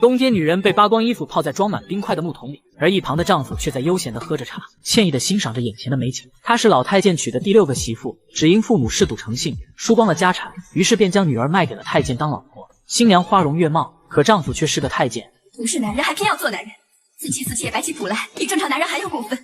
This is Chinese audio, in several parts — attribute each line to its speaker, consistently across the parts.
Speaker 1: 冬天，女人被扒光衣服泡在装满冰块的木桶里，而一旁的丈夫却在悠闲地喝着茶，惬意地欣赏着眼前的美景。她是老太监娶的第6个媳妇，只因父母嗜赌成性，输光了家产，于是便将女儿卖给了太监当老婆。新娘花容月貌，可丈夫却是个太监，
Speaker 2: 不是男人还偏要做男人，自妻死妾白起谱来，比正常男人还要过分。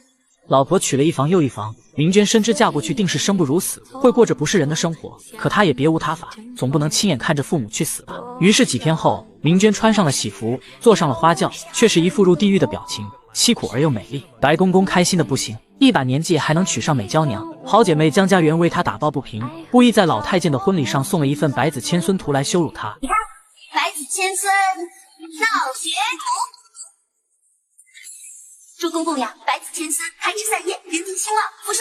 Speaker 1: 老婆娶了一房又一房，明娟深知嫁过去定是生不如死，会过着不是人的生活，可她也别无他法，总不能亲眼看着父母去死吧。于是几天后，明娟穿上了喜服，坐上了花轿，却是一副入地狱的表情，凄苦而又美丽。白公公开心的不行，一把年纪还能娶上美娇娘。好姐妹江家园为她打抱不平，故意在老太监的婚礼上送了一份百子千孙图来羞辱她。
Speaker 2: 你看，百子千孙闹学图。祝公公呀，百子千孙，开枝散叶，人丁兴旺，福寿。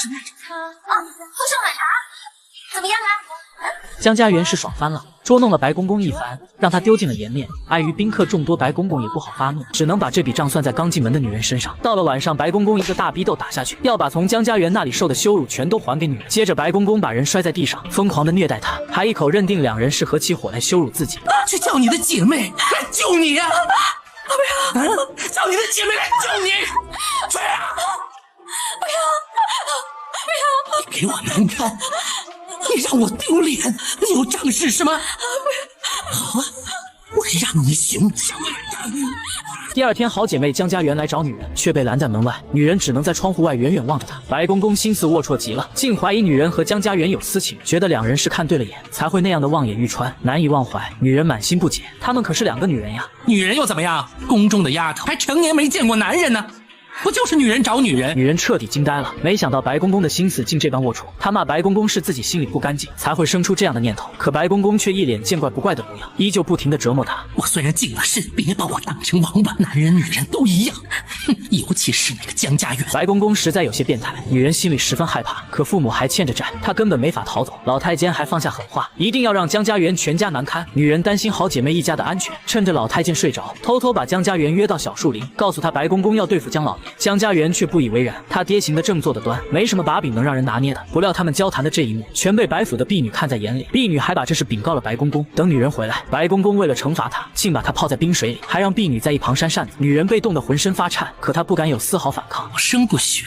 Speaker 2: 什么来着？福寿满堂，怎么样啊？
Speaker 1: 江家园是爽翻了，捉弄了白公公一番，让他丢尽了颜面。碍于宾客众多，白公公也不好发怒，只能把这笔账算在刚进门的女人身上。到了晚上，白公公一个大逼斗打下去，要把从江家园那里受的羞辱全都还给女人。接着，白公公把人摔在地上，疯狂的虐待她，还一口认定两人是合起伙来羞辱自己。
Speaker 3: 去叫你的姐妹来救你呀！不要！叫你的姐妹来救你！去啊！不要！你给我难看！你让我丢脸！你有仗势是吗？好啊，我让你行不行？
Speaker 1: 第二天，好姐妹江家园来找女人，却被拦在门外。女人只能在窗户外远远望着她。白公公心思龌龊极了，竟怀疑女人和江家园有私情，觉得两人是看对了眼，才会那样的望眼欲穿，难以忘怀。女人满心不解，她们可是2个女人呀。
Speaker 3: 女人又怎么样？宫中的丫头还成年没见过男人呢。不就是女人找女人？
Speaker 1: 女人彻底惊呆了，没想到白公公的心思竟这般龌龊。她骂白公公是自己心里不干净，才会生出这样的念头。可白公公却一脸见怪不怪的模样，依旧不停地折磨她。
Speaker 3: 我虽然进了身，别把我当成王八，男人女人都一样。哼，尤其是那个江家园。
Speaker 1: 白公公实在有些变态，女人心里十分害怕，可父母还欠着债，她根本没法逃走。老太监还放下狠话，一定要让江家园全家难堪。女人担心好姐妹一家的安全，趁着老太监睡着，偷偷把江家园约到小树林，告诉他白公公要对付江老爷。江家园却不以为然，他爹行得正，坐得端，没什么把柄能让人拿捏的。不料他们交谈的这一幕，全被白府的婢女看在眼里，婢女还把这事禀告了白公公。等女人回来，白公公为了惩罚她，竟把她泡在冰水里，还让婢女在一旁扇扇子。女人被冻得浑身发颤，可她不敢有丝毫反抗。
Speaker 3: 我生不学，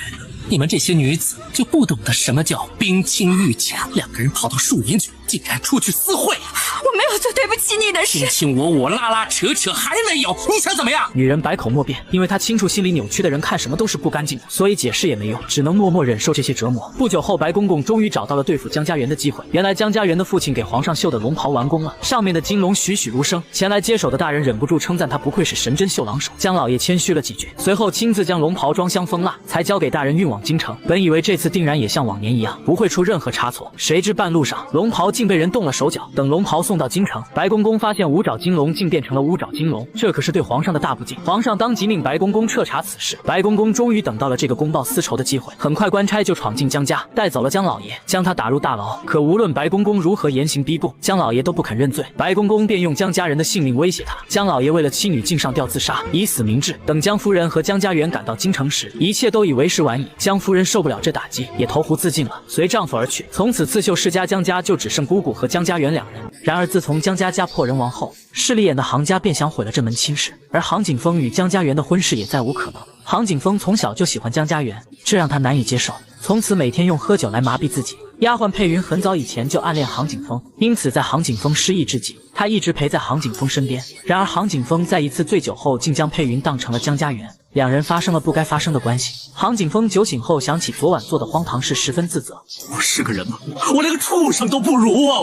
Speaker 3: 你们这些女子就不懂得什么叫冰清玉洁。2个人跑到树林去，竟然出去私会。
Speaker 2: 我没有做对不起你的事。
Speaker 3: 卿卿我我，拉拉扯扯，还没有，你想怎么样？
Speaker 1: 女人百口莫辩，因为她清楚心里扭曲的人看什么都是不干净的，所以解释也没用，只能默默忍受这些折磨。不久后，白公公终于找到了对付江家园的机会。原来江家园的父亲给皇上绣的龙袍完工了，上面的金龙栩栩如生。前来接手的大人忍不住称赞他不愧是神针绣郎手。江老爷谦虚了几句，随后亲自将龙袍装箱封蜡，才交给大人运往京城。本以为这次定然也像往年一样，不会出任何差错，谁知半路上龙袍竟被人动了手脚。等龙袍送到京城，白公公发现五爪金龙竟变成了乌爪金龙，这可是对皇上的大不敬。皇上当即命白公公彻查此事。白公公终于等到了这个公报私仇的机会，很快官差就闯进江家，带走了江老爷，将他打入大牢。可无论白公公如何严刑逼供，江老爷都不肯认罪。白公公便用江家人的性命威胁他。江老爷为了妻女竟上吊自杀，以死明志。等江夫人和江家园赶到京城时，一切都以为时晚矣。江夫人受不了这打击，也投湖自尽了，随丈夫而去。从此刺绣世家江家就只剩姑姑和江家园2人。然而自从江家家破人亡后，势利眼的杭家便想毁了这门亲事，而杭景峰与江家园的婚事也再无可能。杭景峰从小就喜欢江家园，这让他难以接受，从此每天用喝酒来麻痹自己。丫鬟佩云很早以前就暗恋杭景峰，因此在杭景峰失忆之际，她一直陪在杭景峰身边。然而杭景峰在一次醉酒后，竟将佩云当成了江家园，2人发生了不该发生的关系。杭景峰酒醒后想起昨晚做的荒唐事，十分自责。
Speaker 4: 我是个人吗？我连个畜生都不如啊！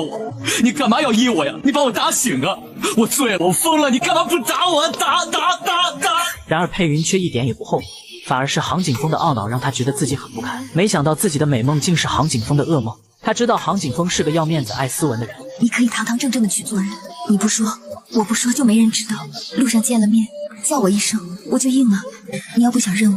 Speaker 4: 你干嘛要依我呀？你把我打醒啊！我醉了，我疯了，你干嘛不打我？打！
Speaker 1: 然而佩云却一点也不后悔，反而是杭景峰的懊恼让他觉得自己很不堪。没想到自己的美梦竟是杭景峰的噩梦。他知道杭景峰是个要面子爱斯文的人，
Speaker 2: 你可以堂堂正正的去做人，你不说我不说就没人知道。路上见了面叫我一声我就应了，你要不想认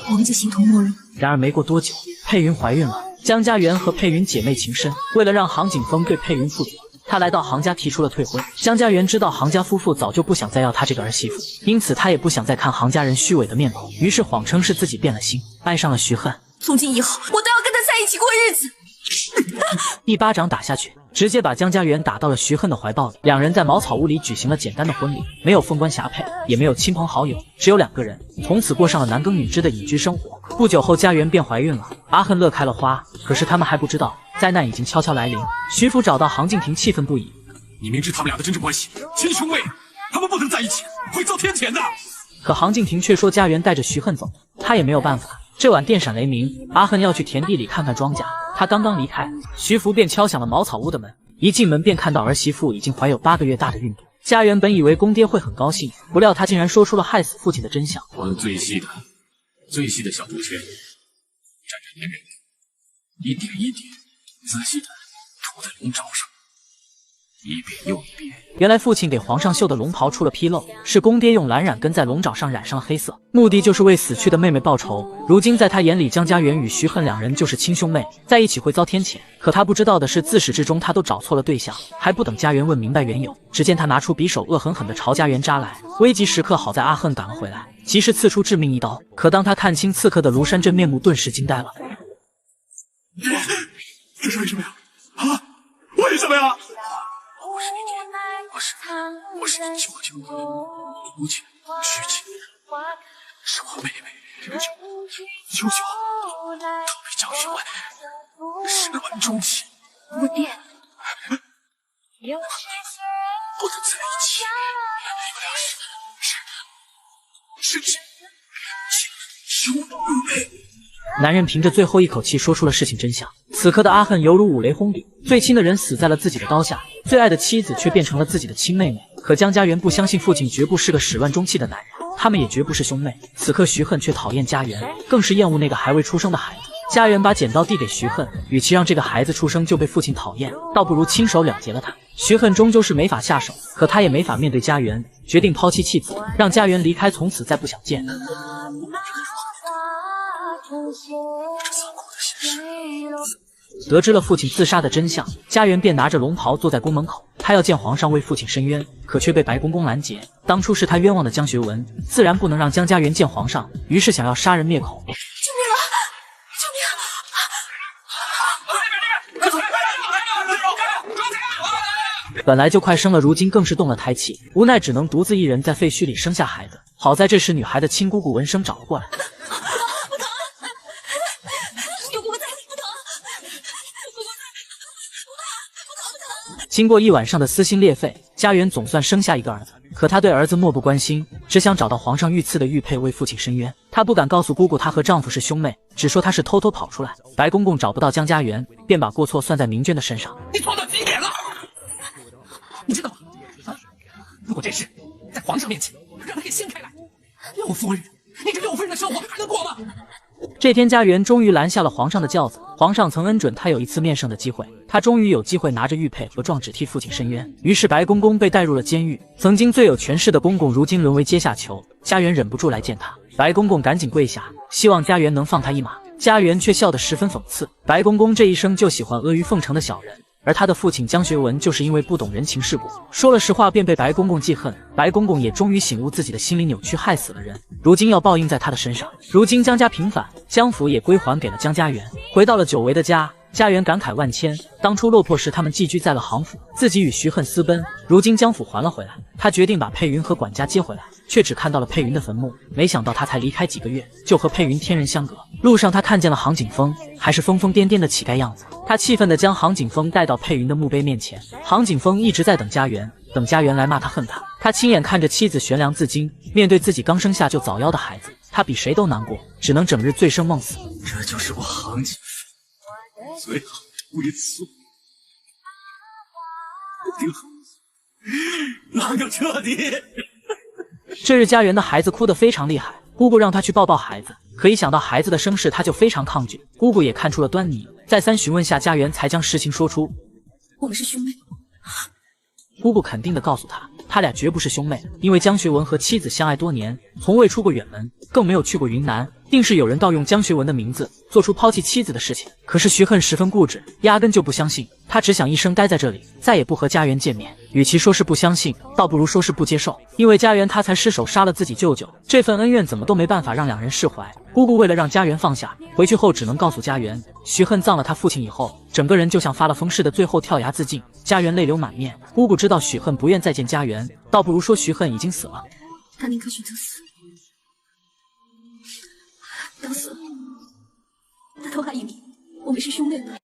Speaker 2: 我们就形同陌路。
Speaker 1: 然而没过多久，佩云怀孕了。江家园和佩云姐妹情深，为了让杭景峰对佩云负责，他来到杭家提出了退婚。江家园知道杭家夫妇早就不想再要他这个儿媳妇，因此他也不想再看杭家人虚伪的面孔，于是谎称是自己变了心，爱上了徐恨。
Speaker 2: 从今以后我都要跟他在一起过日子。
Speaker 1: 一巴掌打下去，直接把江家园打到了徐恨的怀抱里。两人在茅草屋里举行了简单的婚礼，没有凤冠霞帔，也没有亲朋好友，只有2个人，从此过上了男耕女织的隐居生活。不久后，家园便怀孕了。阿恨乐开了花，可是他们还不知道，灾难已经悄悄来临。徐府找到杭静婷，气愤不已。
Speaker 4: 你明知他们俩的真正关系，亲兄妹，他们不能在一起，会遭天谴的。
Speaker 1: 可杭静婷却说家园带着徐恨走，他也没有办法。这晚电闪雷鸣，阿恨要去田地里看看庄稼。他刚刚离开，徐福便敲响了茅草屋的门。一进门便看到儿媳妇已经怀有8个月大的孕肚。家园本以为公爹会很高兴，不料他竟然说出了害死父亲的真相。
Speaker 4: 我用最细的小竹签，蘸着粘人，一点一点仔细的涂在龙爪上，一遍又一遍。
Speaker 1: 原来父亲给皇上绣的龙袍出了纰漏，是公爹用蓝染根在龙爪上染上了黑色，目的就是为死去的妹妹报仇。如今在他眼里，江家园与徐恨2人就是亲兄妹，在一起会遭天谴。可他不知道的是，自始至终他都找错了对象。还不等家园问明白缘由，只见他拿出匕首，恶狠狠地朝家园扎来。危急时刻，好在阿恨赶了回来，及时刺出致命一刀。可当他看清刺客的庐山真面目，顿时惊呆了。
Speaker 4: 这是为什么呀？啊，为什么呀？我是你舅舅，母亲徐锦，是我妹妹舅舅，逃避江学文，事关终妻。
Speaker 2: 我爹，
Speaker 4: 不能在一起，你们俩是兄妹。
Speaker 1: 男人凭着最后一口气说出了事情真相。此刻的阿恨犹如五雷轰顶，最亲的人死在了自己的刀下，最爱的妻子却变成了自己的亲妹妹。可江家园不相信父亲绝不是个始乱终弃的男人，他们也绝不是兄妹。此刻徐恨却讨厌家园，更是厌恶那个还未出生的孩子。家园把剪刀递给徐恨，与其让这个孩子出生就被父亲讨厌，倒不如亲手了结了他。徐恨终究是没法下手，可他也没法面对家园，决定抛弃妻子，让家园离开，从此再不想见。得知了父亲自杀的真相，家园便拿着龙袍坐在宫门口，他要见皇上为父亲伸冤，可却被白公公拦截。当初是他冤枉的江学文，自然不能让江家园见皇上，于是想要杀人灭口。本来就快生了，如今更是动了胎气，无奈只能独自一人在废墟里生下孩子。好在这时女孩的亲姑姑闻声找了过来。经过一晚上的撕心裂肺，家园总算生下一个儿子。可他对儿子漠不关心，只想找到皇上御赐的玉佩为父亲伸冤。他不敢告诉姑姑她和丈夫是兄妹，只说他是偷偷跑出来。白公公找不到江家园，便把过错算在明娟的身上。
Speaker 3: 你错到极点了，你知道吗？啊，如果这事在皇上面前让他给掀开来，六夫人，你这六夫人的生活还能过吗？
Speaker 1: 这天，家园终于拦下了皇上的轿子。皇上曾恩准他有一次面圣的机会，他终于有机会拿着玉佩和状纸替父亲伸冤。于是白公公被带入了监狱。曾经最有权势的公公，如今沦为阶下囚。家园忍不住来见他，白公公赶紧跪下，希望家园能放他一马。家园却笑得十分讽刺，白公公这一生就喜欢阿谀奉承的小人。而他的父亲江学文就是因为不懂人情世故，说了实话便被白公公记恨。白公公也终于醒悟自己的心理扭曲，害死了人，如今要报应在他的身上。如今江家平反，江府也归还给了江家园，回到了久违的家。家园感慨万千，当初落魄时他们寄居在了杭府，自己与徐恨私奔，如今江府还了回来。他决定把佩云和管家接回来，却只看到了佩云的坟墓。没想到他才离开几个月，就和佩云天人相隔。路上他看见了杭景峰，还是疯疯癫癫的乞丐样子。他气愤地将杭景峰带到佩云的墓碑面前。杭景峰一直在等家园，等家园来骂他恨他。他亲眼看着妻子悬梁自尽，面对自己刚生下就早夭的孩子，他比谁都难过，只能整日醉生梦死。
Speaker 4: 这就是我杭景峰最好的归宿，定好，让个彻底。
Speaker 1: 这日家园的孩子哭得非常厉害，姑姑让他去抱抱孩子，可一想到孩子的身世，他就非常抗拒。姑姑也看出了端倪，再三询问下，家园才将实情说出。
Speaker 2: 我们是兄妹。
Speaker 1: 姑姑肯定地告诉他，他俩绝不是兄妹，因为江学文和妻子相爱多年，从未出过远门，更没有去过云南。定是有人盗用江学文的名字，做出抛弃妻子的事情。可是徐恨十分固执，压根就不相信，他只想一生待在这里，再也不和家园见面。与其说是不相信，倒不如说是不接受，因为家园他才失手杀了自己舅舅，这份恩怨怎么都没办法让两人释怀。姑姑为了让家园放下，回去后只能告诉家园，徐恨葬了他父亲以后，整个人就像发了疯似的，最后跳崖自尽。家园泪流满面，姑姑知道许恨不愿再见家园，倒不如说徐恨已经死了。
Speaker 2: 他宁可选择死，当死了，他偷汉一米，我们是兄妹。